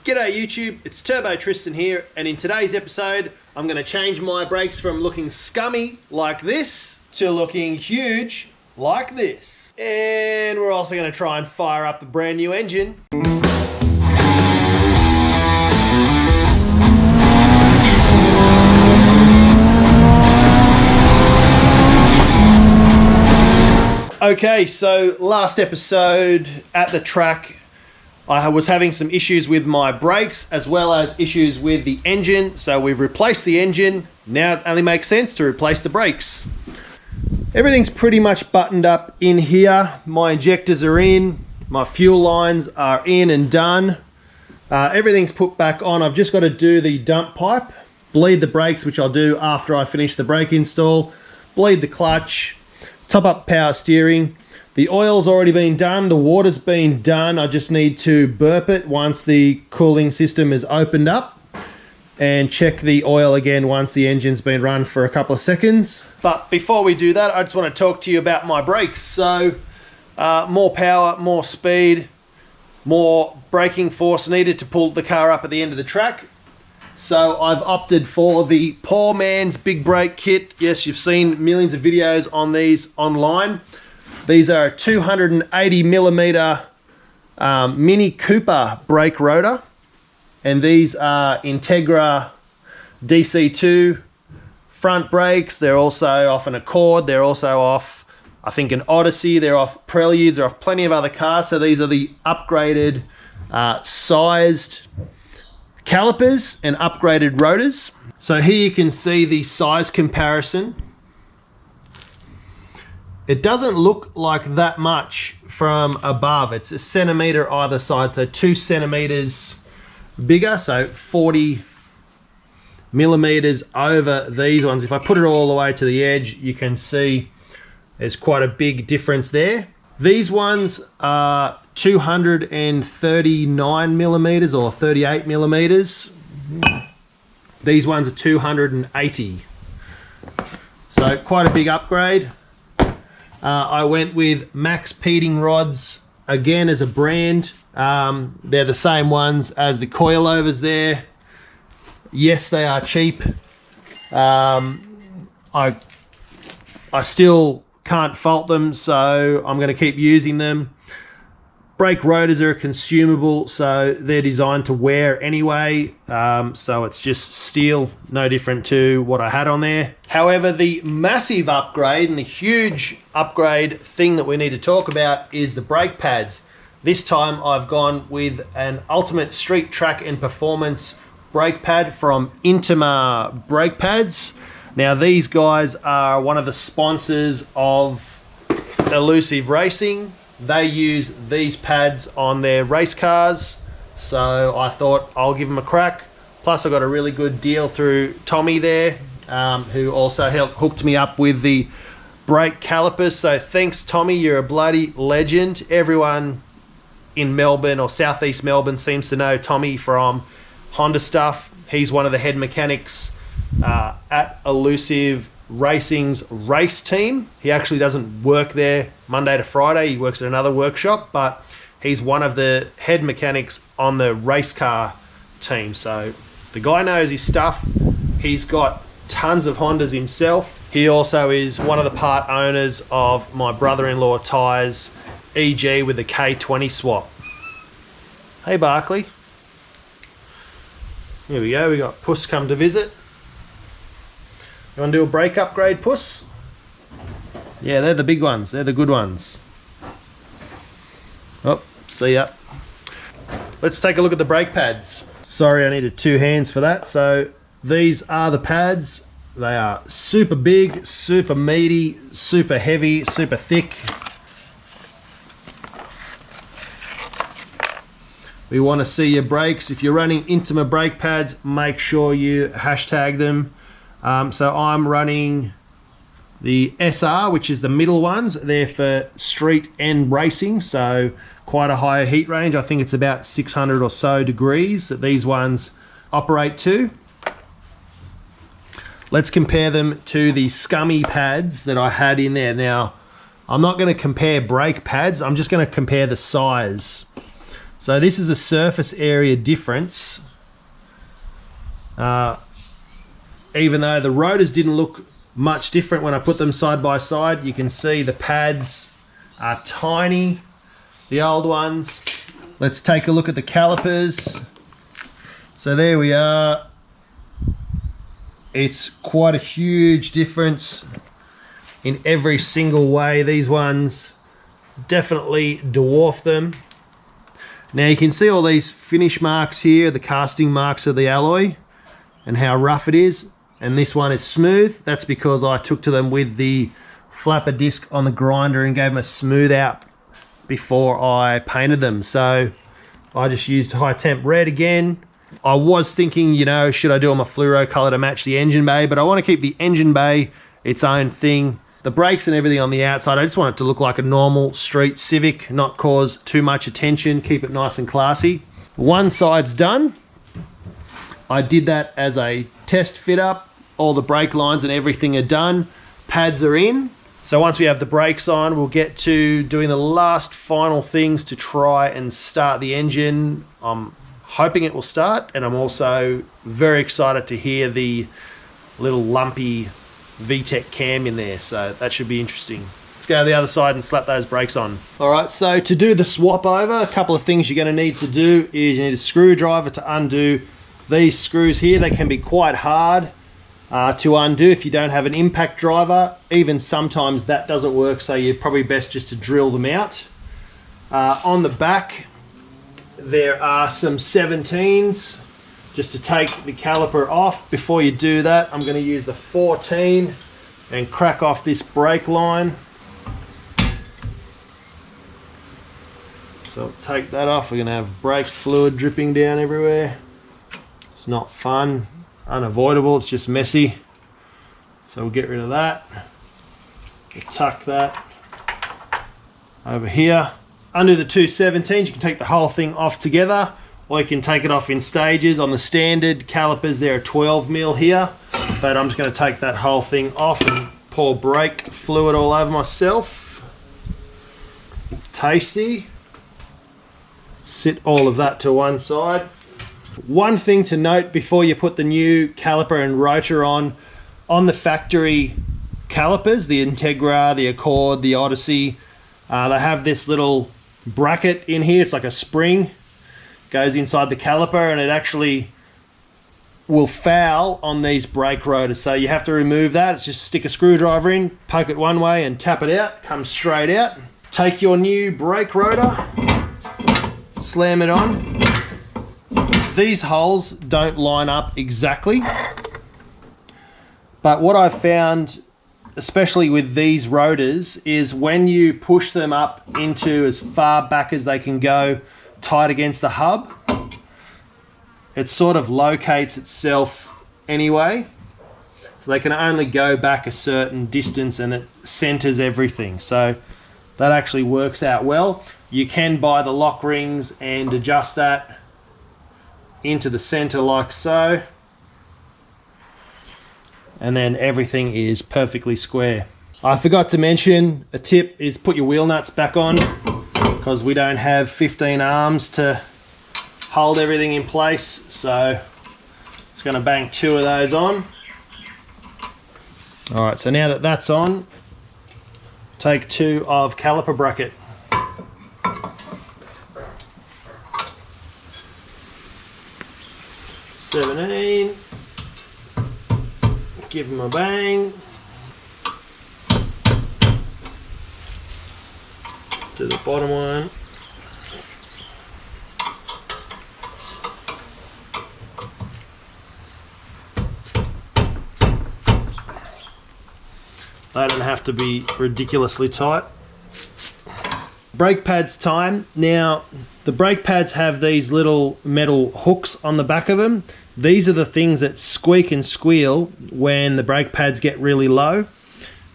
G'day YouTube, it's Turbo Tristan here, and in today's episode I'm going to change my brakes from looking scummy like this to looking huge like this. And we're also going to try and fire up the brand new engine. Okay, so last episode at the track I was having some issues with my brakes as well as issues with the engine, so we've replaced the engine. Now it only makes sense to replace the brakes. Everything's pretty much buttoned up in here. My injectors are in, my fuel lines are in and done. Everything's put back on. I've just got to do the dump pipe, bleed the brakes, which I'll do after I finish the brake install, bleed the clutch, top up power steering. The oil's already been done, the water's been done. I just need to burp it once the cooling system is opened up and check the oil again once the engine's been run for a couple of seconds. But before we do that, I just want to talk to you about my brakes. So more power, more speed, more braking force needed to pull the car up at the end of the track. So I've opted for the POORMANS big brake kit. Yes, you've seen millions of videos on these online. These are a 280 millimeter Mini Cooper brake rotor, and these are Integra DC2 front brakes. They're also off an Accord, they're also off, I think, an Odyssey, they're off Preludes, they're off plenty of other cars. So these are the upgraded sized calipers and upgraded rotors. So here you can see the size comparison. It doesn't look like that much from above. It's a centimeter either side, so 2 centimeters bigger, so 40 millimeters over these ones. If I put it all the way to the edge, you can see there's quite a big difference there. These ones are 239 millimeters or 38 millimeters. These ones are 280. So quite a big upgrade. I went with MAXPEEDINGRODS again as a brand. They're the same ones as the coilovers there. Yes, they are cheap. I still can't fault them, so I'm going to keep using them. Brake rotors are consumable, so they're designed to wear anyway. So it's just steel, no different to what I had on there. However, the massive upgrade and the huge upgrade thing that we need to talk about is the brake pads. This time I've gone with an Ultimate Street Track and Performance brake pad from Intima Brake Pads. Now these guys are one of the sponsors of Elusive Racing. They use these pads on their race cars, so I thought I'll give them a crack. Plus I got a really good deal through Tommy there, who also hooked me up with the brake calipers. So thanks Tommy, you're a bloody legend. Everyone in Melbourne or southeast Melbourne seems to know Tommy from Honda stuff. He's one of the head mechanics at Elusive Racing's race team. He actually doesn't work there Monday to Friday, he works at another workshop, but he's one of the head mechanics on the race car team. So the guy knows his stuff. He's got tons of Hondas himself. He also is one of the part owners of my brother-in-law Ty's EG with the K20 swap. Hey Barkley. Here we go, we got Puss come to visit. You want to do a brake upgrade, Puss? Yeah, they're the big ones. They're the good ones. Oh, see ya. Let's take a look at the brake pads. Sorry, I needed 2 hands for that. So these are the pads. They are super big, super meaty, super heavy, super thick. We want to see your brakes. If you're running Intima brake pads, make sure you hashtag them. So I'm running the SR, which is the middle ones. They're for street and racing, so quite a high heat range. I think it's about 600 or so degrees that these ones operate to. Let's compare them to the scummy pads that I had in there. Now, I'm not going to compare brake pads, I'm just going to compare the size. So this is a surface area difference. Even though the rotors didn't look much different when I put them side by side, you can see the pads are tiny, the old ones. Let's take a look at the calipers. So there we are. It's quite a huge difference in every single way. These ones definitely dwarf them. Now you can see all these finish marks here, the casting marks of the alloy and how rough it is. And this one is smooth. That's because I took to them with the flapper disc on the grinder and gave them a smooth out before I painted them. So I just used high temp red again. I was thinking, you know, should I do them a fluoro color to match the engine bay, but I want to keep the engine bay its own thing. The brakes and everything on the outside, I just want it to look like a normal street Civic, not cause too much attention, keep it nice and classy. One side's done. I did that as a test fit up. All the brake lines and everything are done. Pads are in. So once we have the brakes on, we'll get to doing the last final things to try and start the engine. I'm hoping it will start, and I'm also very excited to hear the little lumpy VTEC cam in there, so that should be interesting. Let's go to the other side and slap those brakes on. All right, so to do the swap over, a couple of things you're going to need to do is you need a screwdriver to undo these screws here. They can be quite hard to undo if you don't have an impact driver. Even sometimes that doesn't work, so you're probably best just to drill them out. On the back, there are some 17s just to take the caliper off. Before you do that, I'm going to use the 14 and crack off this brake line. So take that off. We're going to have brake fluid dripping down everywhere. It's not fun, unavoidable, it's just messy. So we'll get rid of that. We'll tuck that over here. Undo the two 17s, you can take the whole thing off together, or you can take it off in stages. On the standard calipers, there are 12mm here, but I'm just going to take that whole thing off and pour brake fluid all over myself. Tasty. Sit all of that to one side. One thing to note before you put the new caliper and rotor on the factory calipers, the Integra, the Accord, the Odyssey, they have this little bracket in here. It's like a spring, goes inside the caliper, and it actually will foul on these brake rotors, so you have to remove that. It's just stick a screwdriver in, poke it one way and tap it out, comes straight out. Take your new brake rotor, slam it on. These holes don't line up exactly, but what I've found, especially with these rotors, is when you push them up into as far back as they can go tight against the hub, it sort of locates itself anyway. So they can only go back a certain distance and it centers everything. So that actually works out well. You can buy the lock rings and adjust that into the center like so. And then everything is perfectly square. I forgot to mention, a tip is put your wheel nuts back on, because we don't have 15 arms to hold everything in place, so it's going to bang 2 of those on. Alright, so now that that's on, take 2 of caliper bracket. $17. Give them a bang. To the bottom one. They don't have to be ridiculously tight. Brake pads time. Now, the brake pads have these little metal hooks on the back of them. These are the things that squeak and squeal when the brake pads get really low.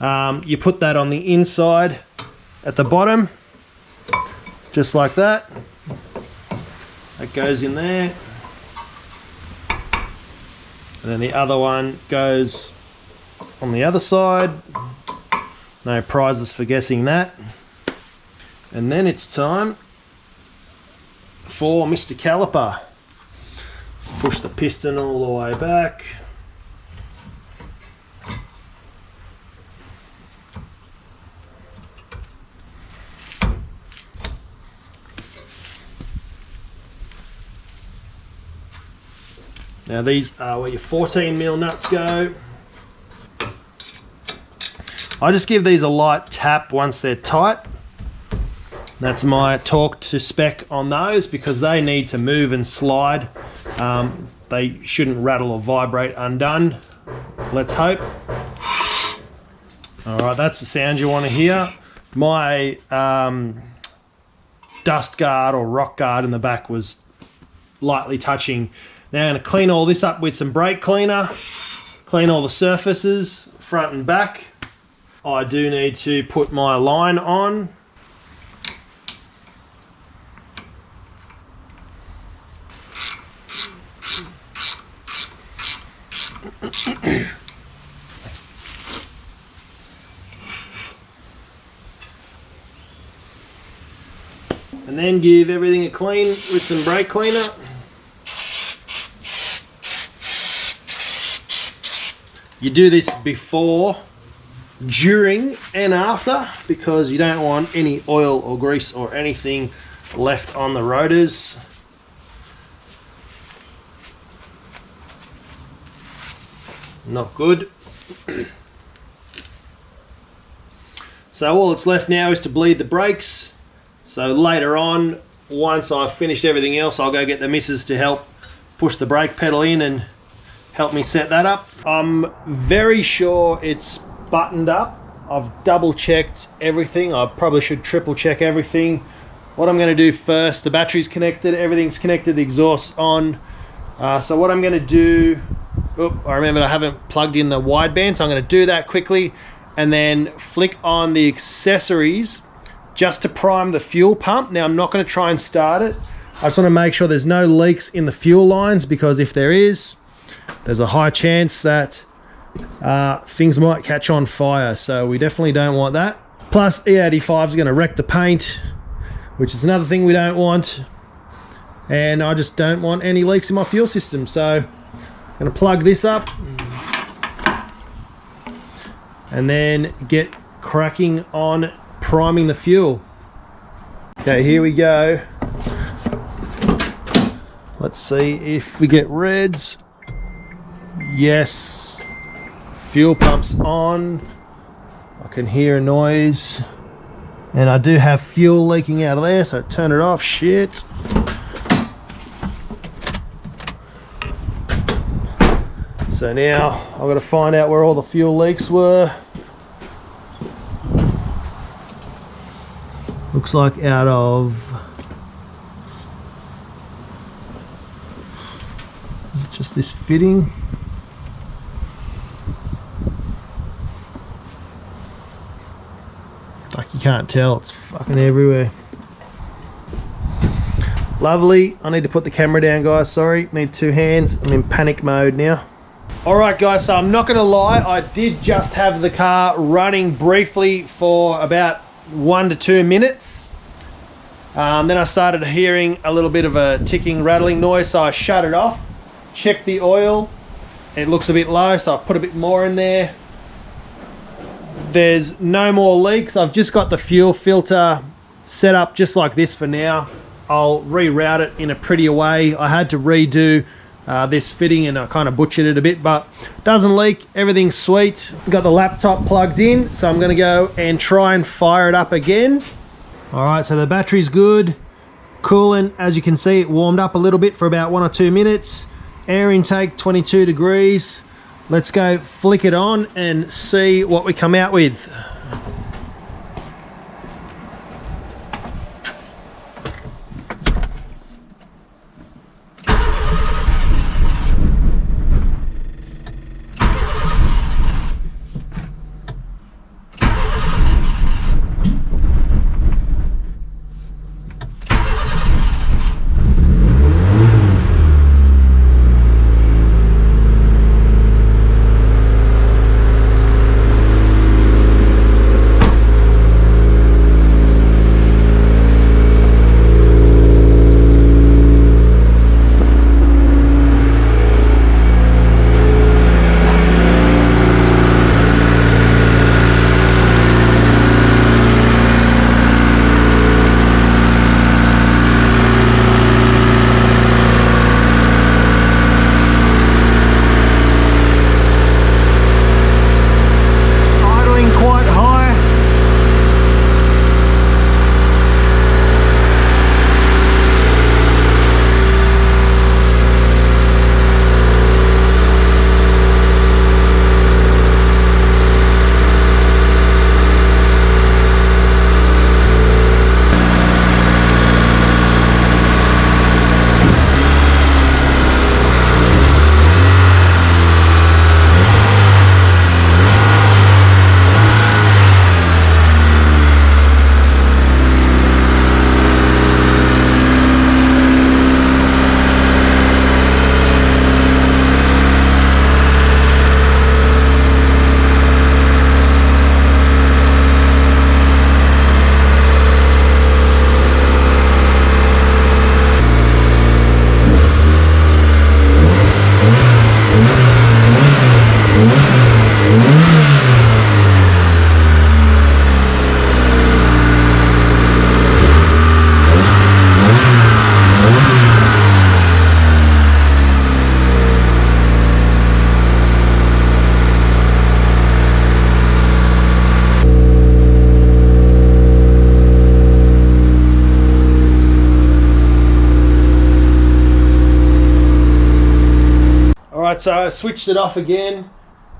You put that on the inside at the bottom, just like that. That goes in there. And then the other one goes on the other side. No prizes for guessing that. And then it's time for Mr. Caliper. Let's push the piston all the way back. Now these are where your 14mm nuts go. I just give these a light tap once they're tight. That's my torque to spec on those because they need to move and slide. They shouldn't rattle or vibrate undone. Let's hope. Alright, that's the sound you want to hear. My dust guard or rock guard in the back was lightly touching. Now I'm going to clean all this up with some brake cleaner, clean all the surfaces, front and back. I do need to put my line on. And then give everything a clean with some brake cleaner. You do this before, during and after because you don't want any oil or grease or anything left on the rotors. Not good. So all that's left now is to bleed the brakes. So later on, once I've finished everything else, I'll go get the missus to help push the brake pedal in and help me set that up. I'm very sure it's buttoned up. I've double checked everything. I probably should triple check everything. What I'm going to do first, the battery's connected, everything's connected, the exhaust's on. So what I'm going to do, I remembered I haven't plugged in the wideband, so I'm going to do that quickly and then flick on the accessories just to prime the fuel pump. Now I'm not going to try and start it. I just want to make sure there's no leaks in the fuel lines because if there is, there's a high chance that things might catch on fire, so we definitely don't want that. Plus E85 is going to wreck the paint, which is another thing we don't want, and I just don't want any leaks in my fuel system. So I'm going to plug this up and then get cracking on priming the fuel. Okay, here we go. Let's see if we get reds. Yes, fuel pump's on. I can hear a noise and I do have fuel leaking out of there, so turn it off. Shit. So now I've got to find out where all the fuel leaks were. Looks like out of, is it just this fitting? Like you can't tell, it's fucking everywhere. Lovely. I need to put the camera down, guys. Sorry, need two hands. I'm in panic mode now. Alright guys, so I'm not gonna lie, I did just have the car running briefly for about 1 to 2 minutes. Then I started hearing a little bit of a ticking, rattling noise, so I shut it off, checked the oil. It looks a bit low, so I've put a bit more in there. There's no more leaks. I've just got the fuel filter set up just like this for now. I'll reroute it in a prettier way. I had to redo this fitting and I kind of butchered it a bit, but doesn't leak, everything's sweet. Got the laptop plugged in, so I'm gonna go and try and fire it up again. All right, so the battery's good. Coolant, as you can see, it warmed up a little bit for about 1 or 2 minutes. Air intake 22 degrees. Let's go flick it on and see what we come out with. Alright, so I switched it off again.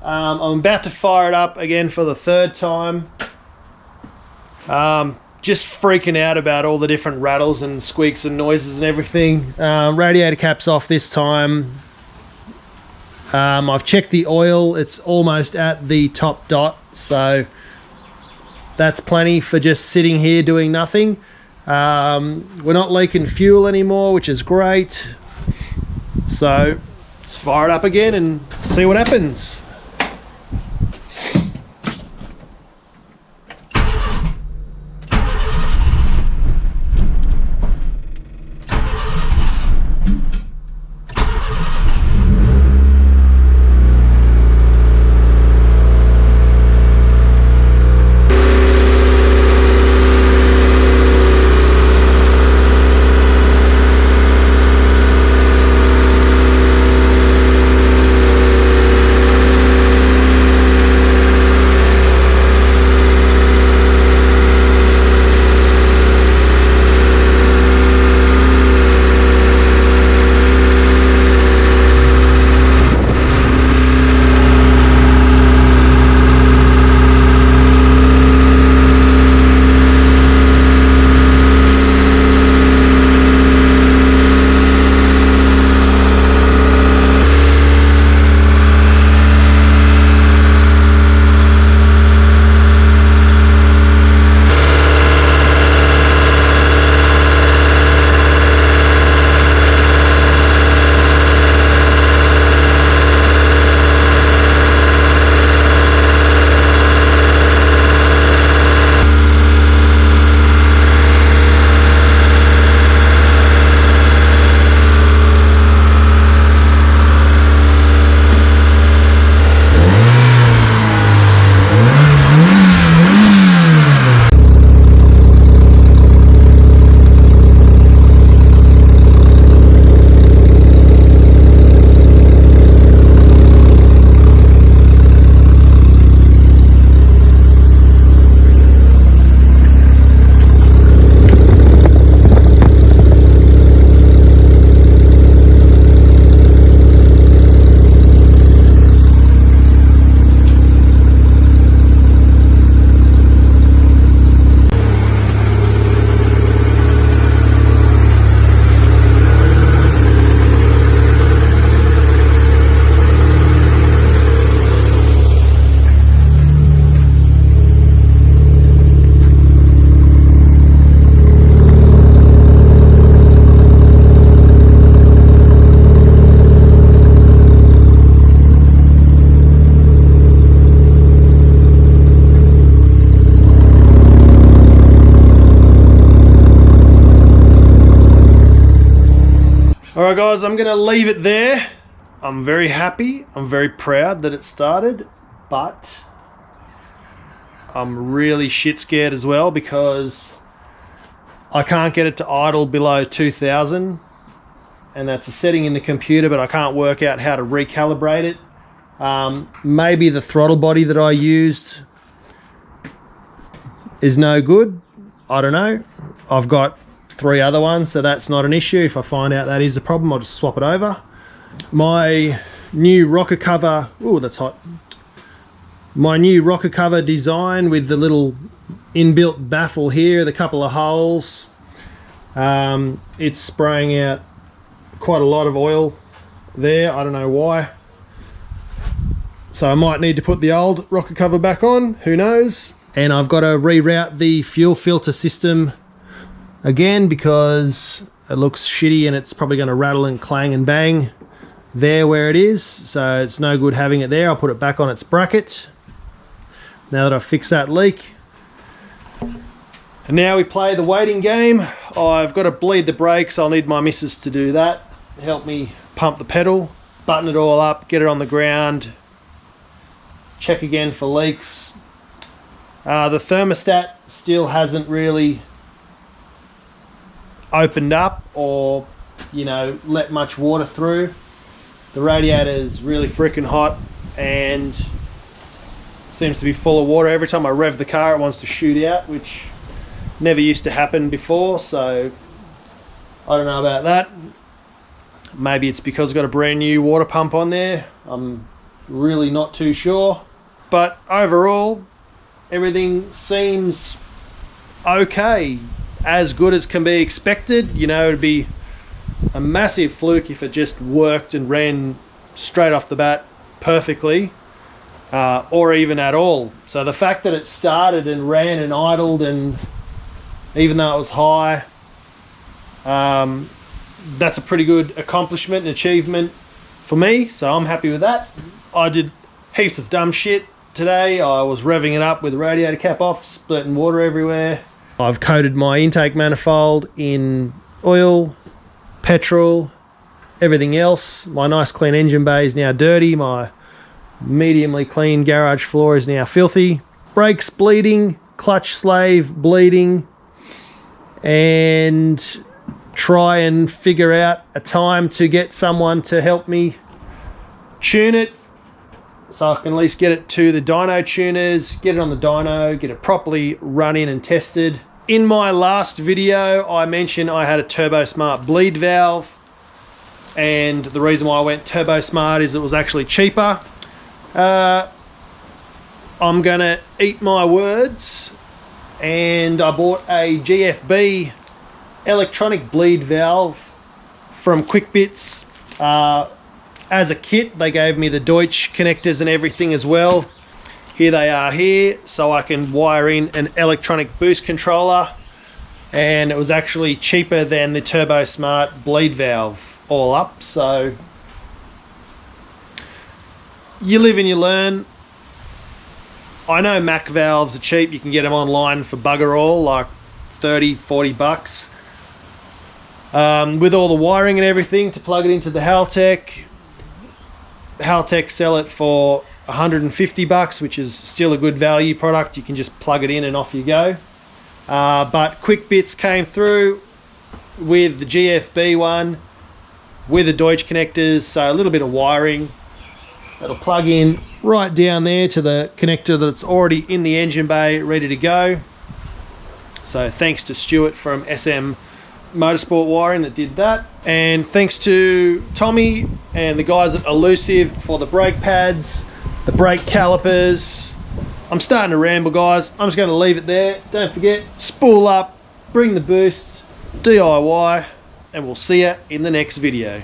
I'm about to fire it up again for the third time. Just freaking out about all the different rattles and squeaks and noises and everything. Radiator cap's off this time. I've checked the oil, it's almost at the top dot, so that's plenty for just sitting here doing nothing. We're not leaking fuel anymore, which is great. So let's fire it up again and see what happens. Alright guys, I'm going to leave it there. I'm very happy, I'm very proud that it started, but I'm really shit scared as well because I can't get it to idle below 2000, and that's a setting in the computer, but I can't work out how to recalibrate it. Maybe the throttle body that I used is no good, I don't know. I've got 3 other ones, so that's not an issue. If I find out that is a problem, I'll just swap it over. My new rocker cover, oh that's hot. My new rocker cover design with the little inbuilt baffle here, the couple of holes. It's spraying out quite a lot of oil there, I don't know why. So I might need to put the old rocker cover back on, who knows. And I've got to reroute the fuel filter system again because it looks shitty and it's probably going to rattle and clang and bang there where it is, so it's no good having it there. I'll put it back on its bracket now that I've fixed that leak. And now we play the waiting game. I've got to bleed the brakes. I'll need my missus to do that, help me pump the pedal, button it all up, get it on the ground, check again for leaks. The thermostat still hasn't really opened up or, you know, let much water through. The radiator is really freaking hot and seems to be full of water. Every time I rev the car it wants to shoot out, which never used to happen before, so I don't know about that. Maybe it's because I've got a brand new water pump on there. I'm really not too sure. But overall, everything seems okay, as good as can be expected. You know, it'd be a massive fluke if it just worked and ran straight off the bat perfectly, or even at all. So the fact that it started and ran and idled, and even though it was high, that's a pretty good accomplishment and achievement for me, so I'm happy with that. I did heaps of dumb shit today. I was revving it up with the radiator cap off, splurting water everywhere. I've coated my intake manifold in oil, petrol, everything else. My nice clean engine bay is now dirty. My mediumly clean garage floor is now filthy. Brakes bleeding, clutch slave bleeding, and try and figure out a time to get someone to help me tune it so I can at least get it to the dyno tuners, get it on the dyno, get it properly run in and tested. In my last video I mentioned I had a Turbo Smart bleed valve, and the reason why I went Turbo Smart is it was actually cheaper. I'm gonna eat my words, and I bought a GFB electronic bleed valve from Quick Bits as a kit. They gave me the Deutsch connectors and everything as well. Here they are here, so I can wire in an electronic boost controller, and it was actually cheaper than the Turbo Smart bleed valve all up. So you live and you learn. I know Mac valves are cheap. You can get them online for bugger all, like 30-40 bucks. With all the wiring and everything to plug it into the Haltech sell it for 150 bucks, which is still a good value product. You can just plug it in and off you go. But Quick Bits came through with the GFB one with the Deutsch connectors, so a little bit of wiring. It'll plug in right down there to the connector that's already in the engine bay, ready to go. So thanks to Stuart from SM Motorsport Wiring that did that, and thanks to Tommy and the guys at Elusive for the brake pads, the brake calipers. I'm starting to ramble, guys. I'm just going to leave it there. Don't forget, spool up, bring the boost, DIY, and we'll see you in the next video.